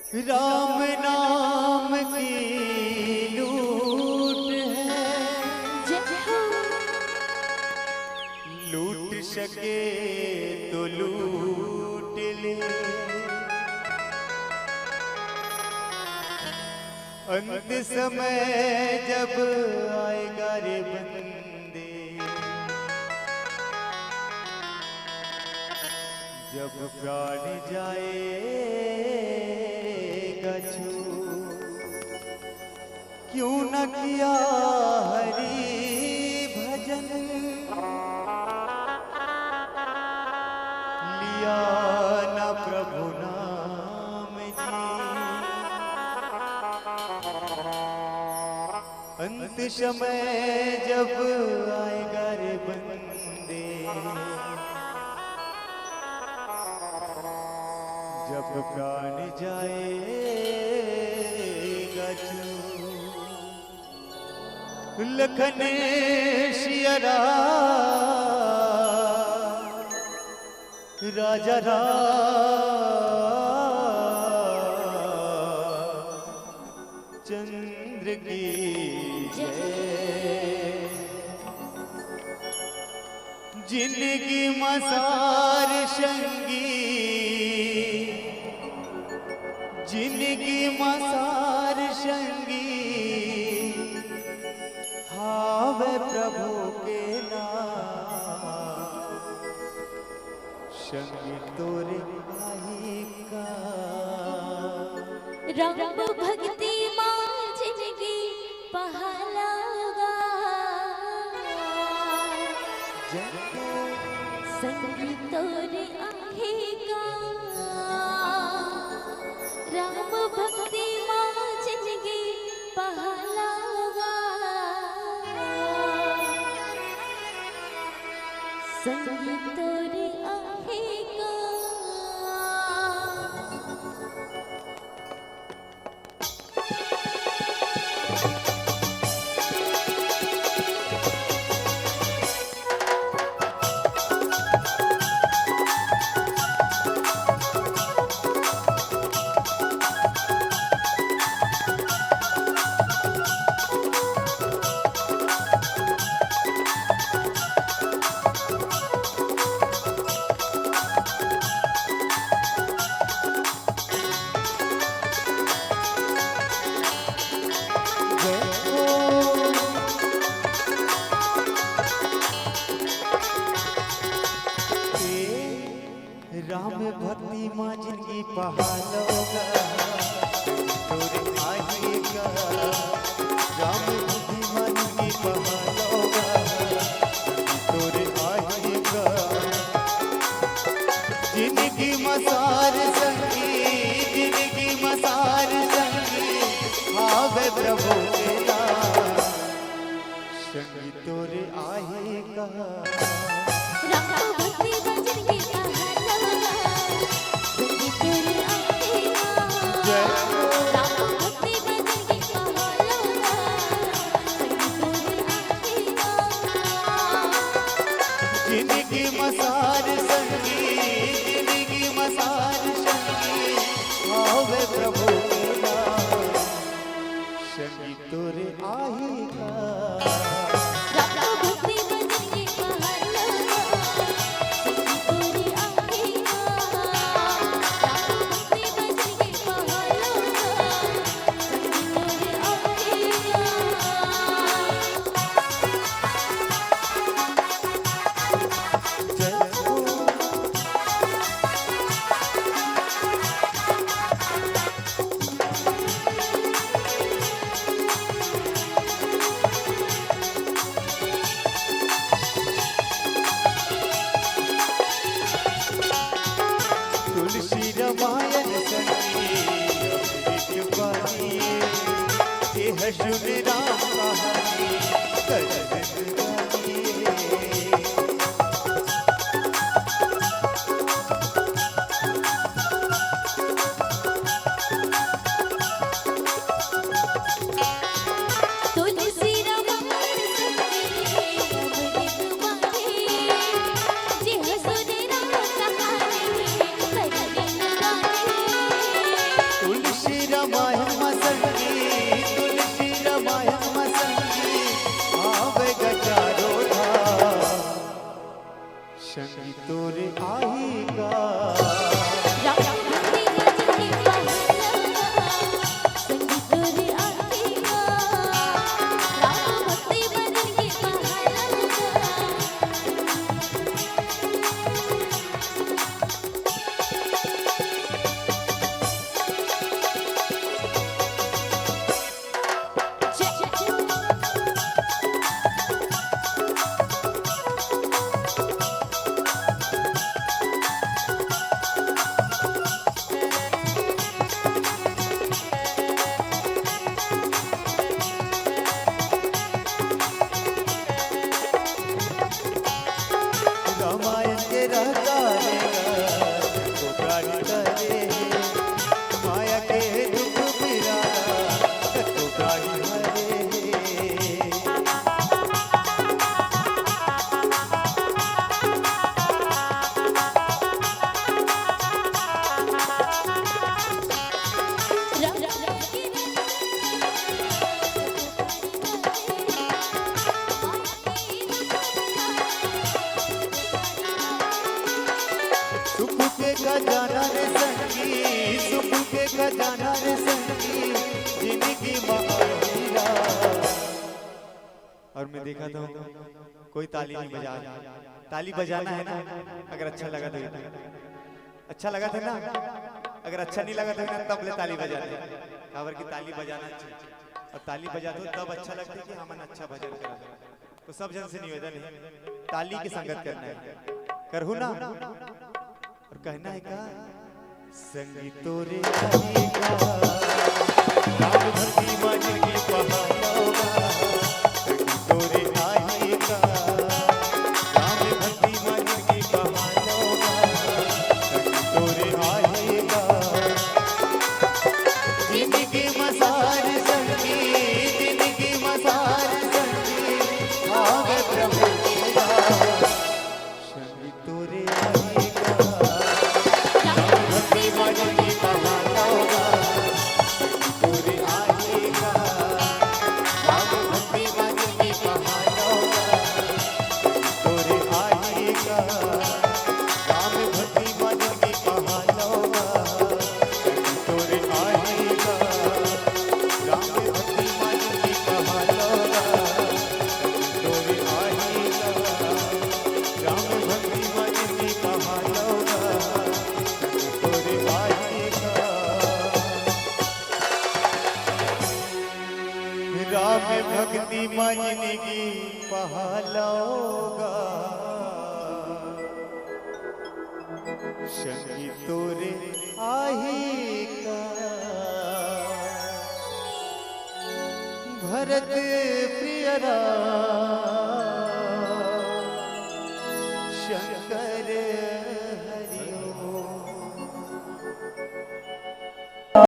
राम नाम की लूट है, लूट सके तो लूट ले। अंत समय जब आएगा रे बंदे, जब प्राण जाएगा छूट, क्यों न किया हरि भजन, लिया न प्रभु नाम जी। अंत समय जब आएगा रे बंदे, जब प्राण जाएगा छूट। लखन सियरा राजा रामचंद्र की जय। जिंदगी मसार संगी, जिंदगी मसार संगी, हावे प्रभु के नाम, संगी तोरे भाई का। राम भक्ति मां जिंदगी पहलागा, संगी तोरे आएगा। राम भक्ति मां जिंदगी पहलागा, संगी तोरे आएगा। राम भक्ति मां जिंदगी पहालोगा, तोरे आएगा। राम भक्ति मां जिंदगी पहालोगा, तोरे आएगा। जिंदगी मसार संगी, जिंदगी मसार संगी, आवे प्रभु के नाम, संगी तोरे आएगा। राम भक्ति मां जिंदगी पहलागा, संगी तोरे आएगा। राम भक्ति मां जिंदगी पहलागा, संगी तोरे आएगा। जिंदगी मसार संगी, जिंदगी मसार संगी, आवे प्रभु के नाम, संगी तोरे आएगा। राम भक्ति मां जिंदगी पहलागा, संगी तोरे आएगा। आएगा। राम भक्ति भजन के पहलवा संगीत तोरे आएगा। राम भक्ति भजन के पहलवा रामायण के रहता रहेगा को प्राणी करे, माया के दुख बिराना को प्राणी हरे। सुख के खजाना रे संगी, सुख के खजाना रे संगी, जिंदगी महावीरा। और मैं देखा था कोई ताली नहीं बजा रहा। ताली बजाना है ना, अगर अच्छा लगा तो अच्छा लगा था ना, अगर अच्छा नहीं लगा तो ना तब ले ताली बजा दे। खबर की ताली बजाना चाहिए और ताली बजा दो तब अच्छा लगता है कि हमन अच्छा भजन करा। तो सब जन से निवेदन है ताली की संगत करना है, करहु ना और कहना है का संगीत तोरे आएगा। राम भक्ति भजन के पहलवा संगीत तोरे आएगा। राम भक्ति भजन के पहलवा संगीत तोरे आएगा। जिंदगी मसार संगी, जिंदगी मसार संगी, आगे प्रभु तेरा संगीत तोरे आएगा। भक्ति भजन की पहलवा संगीत तोरे आएगा। राम भक्ति भजन की पहलवा संगीत तोरे आएगा। राम भक्ति भजन की पहलवा संगीत तोरे आएगा। राम भक्ति भजन की पहलवा संगीत तोरे आएगा। राम भक्ति भजन की पहलवा तोरे आएगा। राम भक्ति मन की पहलवा संगीत तोरे आएगा। भरत प्रिय राम